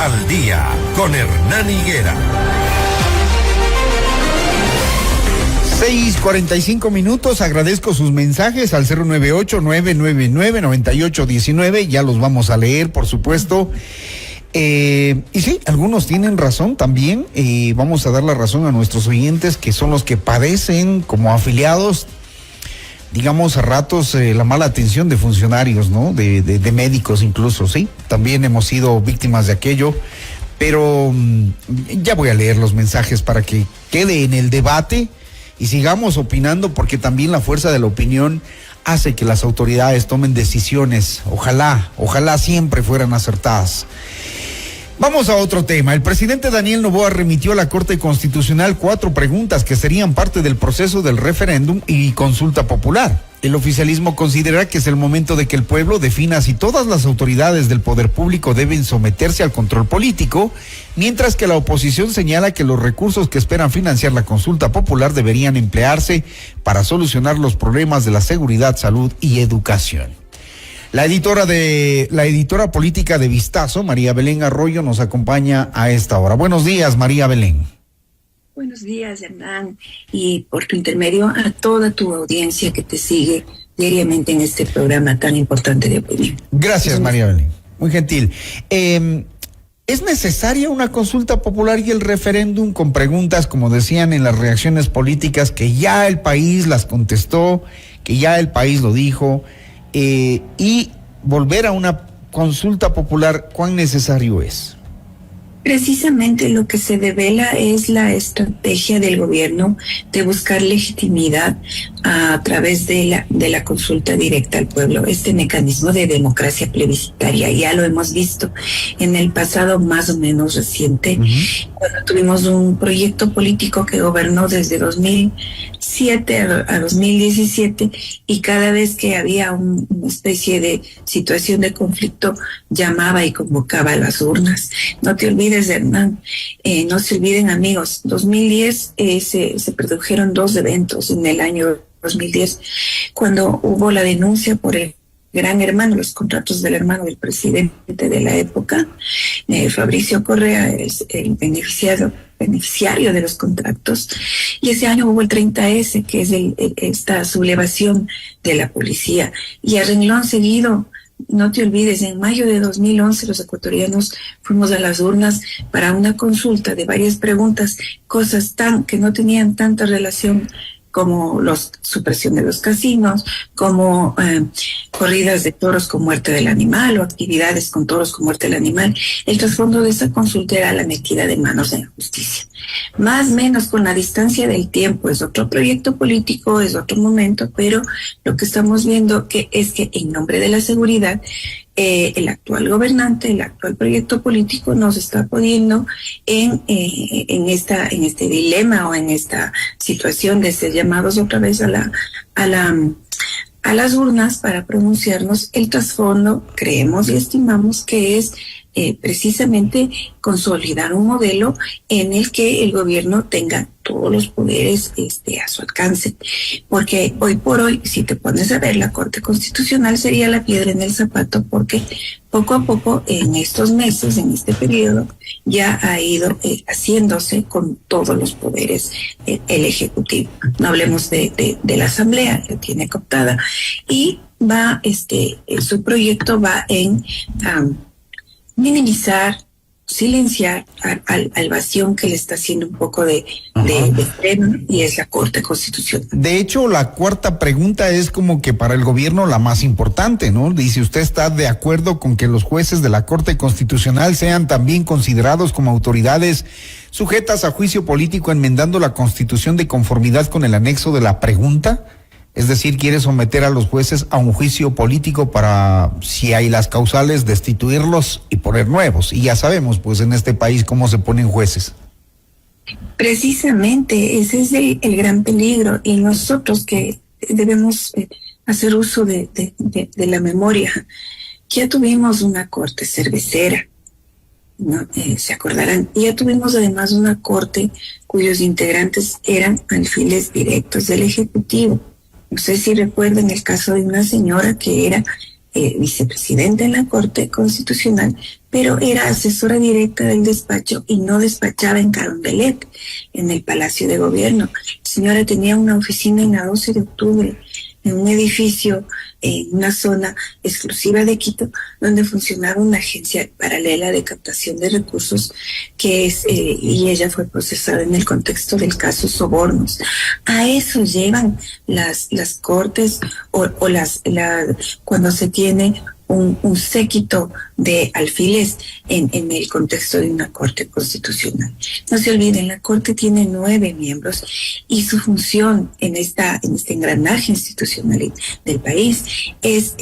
al Día con Hernán Higuera. 6:45. Agradezco sus mensajes al 098-999-9819. Ya los vamos a leer, por supuesto. Y sí, algunos tienen razón también. Vamos a dar la razón a nuestros oyentes, que son los que padecen como afiliados, digamos, a ratos la mala atención de funcionarios, ¿no? De médicos incluso, sí. También hemos sido víctimas de aquello. Pero ya voy a leer los mensajes para que quede en el debate y sigamos opinando, porque también la fuerza de la opinión hace que las autoridades tomen decisiones. Ojalá siempre fueran acertadas. Vamos a otro tema. El presidente Daniel Noboa remitió a la Corte Constitucional 4 preguntas que serían parte del proceso del referéndum y consulta popular. El oficialismo considera que es el momento de que el pueblo defina si todas las autoridades del poder público deben someterse al control político, mientras que la oposición señala que los recursos que esperan financiar la consulta popular deberían emplearse para solucionar los problemas de la seguridad, salud y educación. La editora política de Vistazo, María Belén Arroyo, nos acompaña a esta hora. Buenos días, María Belén. Buenos días, Hernán, y por tu intermedio a toda tu audiencia que te sigue diariamente en este programa tan importante de opinión. Gracias, María Belén. Muy gentil. ¿Es necesaria una consulta popular y el referéndum con preguntas, como decían en las reacciones políticas, que ya el país las contestó, que ya el país lo dijo, y volver a una consulta popular? ¿Cuán necesario es? Precisamente lo que se devela es la estrategia del gobierno de buscar legitimidad a través de la consulta directa al pueblo, este mecanismo de democracia plebiscitaria. Ya lo hemos visto en el pasado más o menos reciente, cuando tuvimos un proyecto político que gobernó desde 2007 a 2017, y cada vez que había una especie de situación de conflicto llamaba y convocaba a las urnas. No te olvides, Hernán, no se olviden, amigos, 2010 se produjeron 2 eventos en el año 2010, cuando hubo la denuncia por el Gran Hermano, los contratos del hermano del presidente de la época, Fabricio Correa, el beneficiario de los contratos, y ese año hubo el 30S, que es esta sublevación de la policía, y a renglón seguido. No te olvides, en mayo de 2011 los ecuatorianos fuimos a las urnas para una consulta de varias preguntas, cosas que no tenían tanta relación como la supresión de los casinos, como corridas de toros con muerte del animal o actividades con toros con muerte del animal. El trasfondo de esa consulta era la metida de manos en la justicia. Más o menos con la distancia del tiempo, es otro proyecto político, es otro momento, pero lo que estamos viendo es que en nombre de la seguridad, el actual gobernante, el actual proyecto político nos está poniendo en este dilema o en esta situación de ser llamados otra vez a las urnas para pronunciarnos. El trasfondo, creemos y estimamos que es precisamente consolidar un modelo en el que el gobierno tenga todos los poderes a su alcance, porque hoy por hoy, si te pones a ver, la Corte Constitucional sería la piedra en el zapato, porque poco a poco en estos meses, en este periodo, ya ha ido haciéndose con todos los poderes el Ejecutivo. No hablemos de la Asamblea, que tiene cooptada, y va su proyecto va en minimizar, silenciar al vacío que le está haciendo un poco de freno, y es la Corte Constitucional. De hecho, la cuarta pregunta es como que para el gobierno la más importante, ¿no? Dice, ¿usted está de acuerdo con que los jueces de la Corte Constitucional sean también considerados como autoridades sujetas a juicio político, enmendando la Constitución de conformidad con el anexo de la pregunta? Es decir, quiere someter a los jueces a un juicio político para, si hay las causales, destituirlos y poner nuevos. Y ya sabemos, pues, en este país cómo se ponen jueces. Precisamente, ese es el gran peligro. Y nosotros que debemos hacer uso de la memoria. Ya tuvimos una corte cervecera, ¿no? Se acordarán. Y ya tuvimos además una corte cuyos integrantes eran alfiles directos del Ejecutivo. No sé si recuerdan el caso de una señora que era vicepresidenta en la Corte Constitucional, pero era asesora directa del despacho y no despachaba en Carondelet, en el Palacio de Gobierno. La señora tenía una oficina en la 12 de octubre, en un edificio en una zona exclusiva de Quito, donde funcionaba una agencia paralela de captación de recursos y ella fue procesada en el contexto del caso Sobornos. A eso llevan las cortes cuando se tiene un séquito de alfiles en el contexto de una corte constitucional. No se olviden, la corte tiene 9 miembros y su función en este engranaje institucional del país es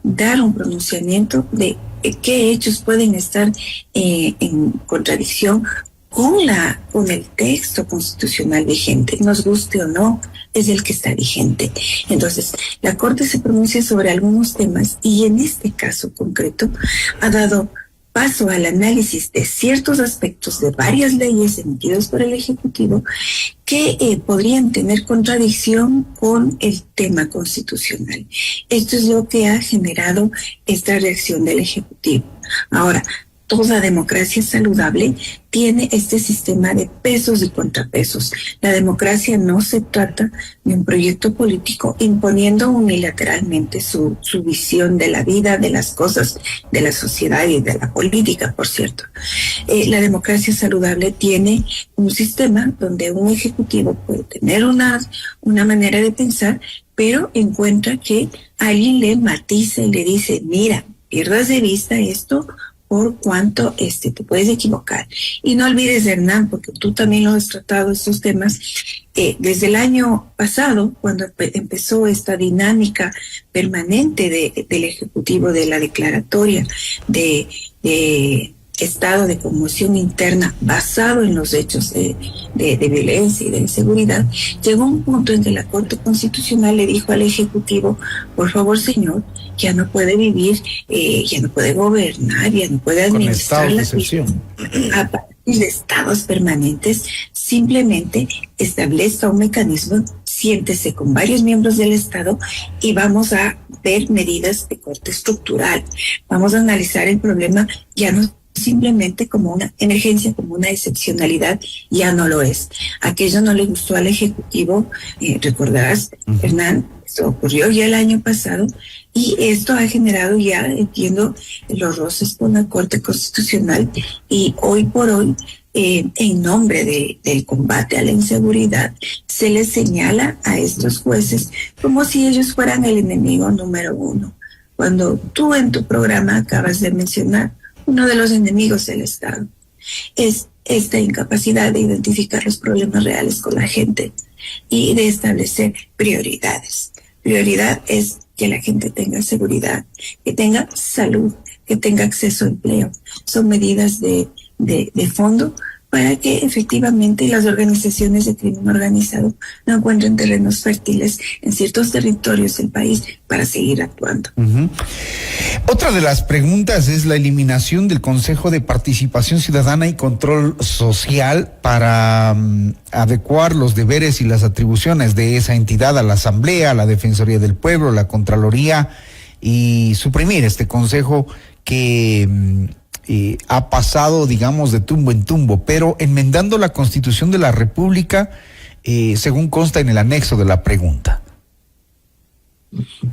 dar un pronunciamiento de qué hechos pueden estar en contradicción con el texto constitucional vigente, nos guste o no, es el que está vigente. Entonces, la Corte se pronuncia sobre algunos temas y en este caso concreto ha dado paso al análisis de ciertos aspectos de varias leyes emitidas por el Ejecutivo que podrían tener contradicción con el tema constitucional. Esto es lo que ha generado esta reacción del Ejecutivo. Ahora, toda democracia saludable tiene este sistema de pesos y contrapesos. La democracia no se trata de un proyecto político imponiendo unilateralmente su visión de la vida, de las cosas, de la sociedad y de la política, por cierto. La democracia saludable tiene un sistema donde un ejecutivo puede tener una manera de pensar, pero encuentra que alguien le matiza y le dice, mira, pierdas de vista esto, por cuanto te puedes equivocar. Y no olvides, Hernán, porque tú también lo has tratado estos temas, desde el año pasado, cuando empezó esta dinámica permanente del Ejecutivo de la declaratoria de estado de conmoción interna basado en los hechos de violencia y de inseguridad, llegó un punto en que la Corte Constitucional le dijo al Ejecutivo, por favor, señor, ya no puede vivir, ya no puede gobernar, ya no puede administrar la excepción a partir de estados permanentes, simplemente establezca un mecanismo, siéntese con varios miembros del Estado y vamos a ver medidas de corte estructural. Vamos a analizar el problema ya no simplemente como una emergencia, como una excepcionalidad, ya no lo es. Aquello no le gustó al Ejecutivo, recordarás, Hernán, esto ocurrió ya el año pasado y esto ha generado ya, entiendo, los roces con la Corte Constitucional y hoy por hoy, en nombre del combate a la inseguridad, se les señala a estos jueces como si ellos fueran el enemigo número 1. Cuando tú en tu programa acabas de mencionar uno de los enemigos del Estado es esta incapacidad de identificar los problemas reales con la gente y de establecer prioridades. Prioridad es que la gente tenga seguridad, que tenga salud, que tenga acceso a empleo. Son medidas de fondo para que efectivamente las organizaciones de crimen organizado no encuentren terrenos fértiles en ciertos territorios del país para seguir actuando. Otra de las preguntas es la eliminación del Consejo de Participación Ciudadana y Control Social para adecuar los deberes y las atribuciones de esa entidad a la Asamblea, a la Defensoría del Pueblo, la Contraloría y suprimir este consejo que ha pasado, digamos, de tumbo en tumbo, pero enmendando la Constitución de la República, según consta en el anexo de la pregunta.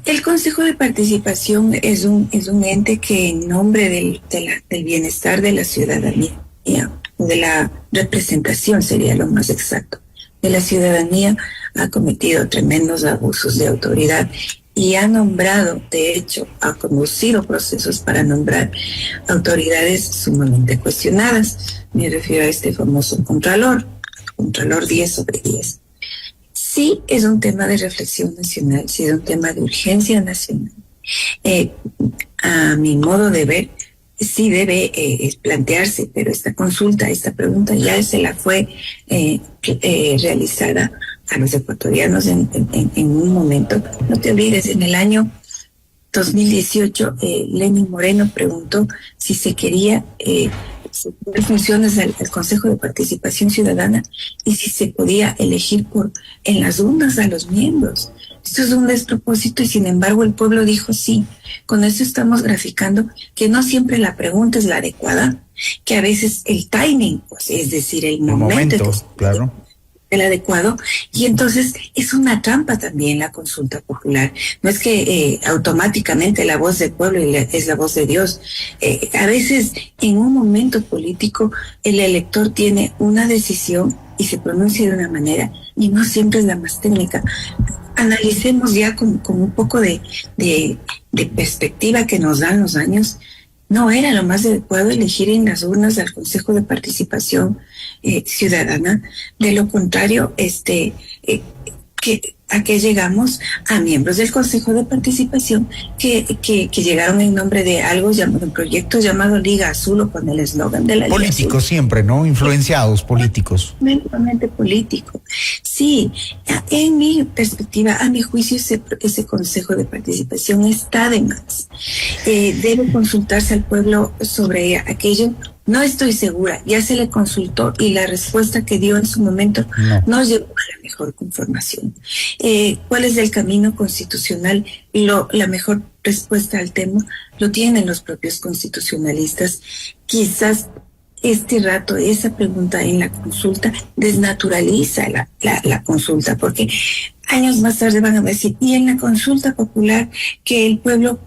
El Consejo de Participación es un ente que en nombre del bienestar de la ciudadanía, o de la representación sería lo más exacto, de la ciudadanía, ha cometido tremendos abusos de autoridad y ha nombrado, de hecho, ha conducido procesos para nombrar autoridades sumamente cuestionadas. Me refiero a este famoso Contralor 10/10. Sí es un tema de reflexión nacional, sí es un tema de urgencia nacional. A mi modo de ver, sí debe plantearse, pero esta consulta, esta pregunta ya se la fue realizada a los ecuatorianos en un momento. No te olvides, en el año 2018, Lenín Moreno preguntó si se quería funciones del Consejo de Participación Ciudadana y si se podía elegir en las urnas a los miembros. Esto es un despropósito y sin embargo el pueblo dijo sí. Con eso estamos graficando que no siempre la pregunta es la adecuada, que a veces el timing, pues, es decir, el momento claro, el adecuado, y entonces es una trampa también la consulta popular. No es que automáticamente la voz del pueblo es la voz de Dios. A veces en un momento político el elector tiene una decisión y se pronuncia de una manera y no siempre es la más técnica. Analicemos ya con un poco de perspectiva que nos dan los años. No era lo más adecuado elegir en las urnas al Consejo de Participación Ciudadana. De lo contrario, ¿a qué llegamos? A miembros del Consejo de Participación que llegaron en nombre de algo llamado, un proyecto llamado Liga Azul, o con el eslogan de la Liga políticos Azul. Siempre, ¿no? Influenciados políticos. Meramente político. Sí, en mi perspectiva, a mi juicio, ese Consejo de Participación está de más. Debe consultarse al pueblo sobre aquello. No estoy segura, ya se le consultó y la respuesta que dio en su momento no llegó a la mejor conformación. ¿Cuál es el camino constitucional? La mejor respuesta al tema lo tienen los propios constitucionalistas. Quizás este rato, esa pregunta en la consulta desnaturaliza la consulta, porque años más tarde van a decir, y en la consulta popular que el pueblo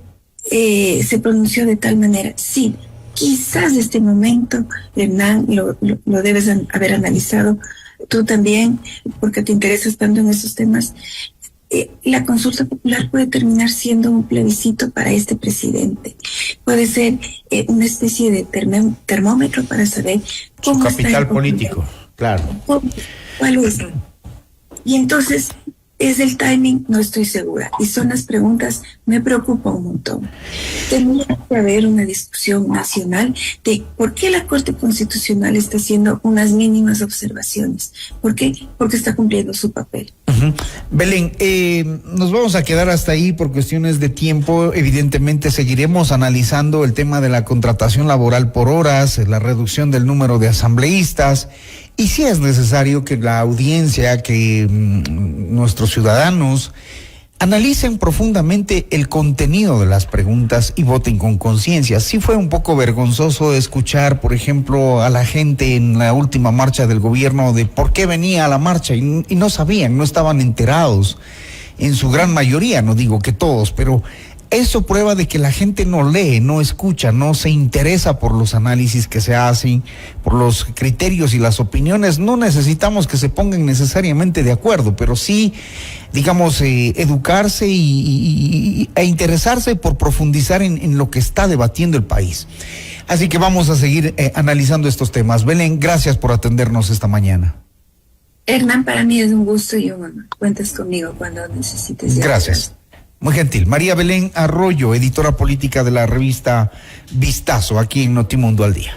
se pronunció de tal manera, sí. Quizás este momento, Hernán, lo debes haber analizado tú también, porque te interesas tanto en esos temas. La consulta popular puede terminar siendo un plebiscito para este presidente. Puede ser una especie de termómetro para saber cómo su está capital político, claro. ¿Cuál es? Y entonces, ¿es el timing? No estoy segura. Y son las preguntas, me preocupa un montón. Tendría que haber una discusión nacional de por qué la Corte Constitucional está haciendo unas mínimas observaciones. ¿Por qué? Porque está cumpliendo su papel. Uh-huh. Belén, nos vamos a quedar hasta ahí por cuestiones de tiempo. Evidentemente seguiremos analizando el tema de la contratación laboral por horas, la reducción del número de asambleístas. Y si es necesario que la audiencia, que nuestros ciudadanos analicen profundamente el contenido de las preguntas y voten con conciencia. Sí fue un poco vergonzoso escuchar, por ejemplo, a la gente en la última marcha del gobierno de por qué venía a la marcha y no sabían, no estaban enterados, en su gran mayoría, no digo que todos, pero eso prueba de que la gente no lee, no escucha, no se interesa por los análisis que se hacen, por los criterios y las opiniones. No necesitamos que se pongan necesariamente de acuerdo, pero sí, digamos, educarse e interesarse por profundizar en lo que está debatiendo el país. Así que vamos a seguir analizando estos temas. Belén, gracias por atendernos esta mañana. Hernán, para mí es un gusto y un honor. Cuentas conmigo cuando necesites. Gracias. Muy gentil. María Belén Arroyo, editora política de la revista Vistazo, aquí en Notimundo al Día.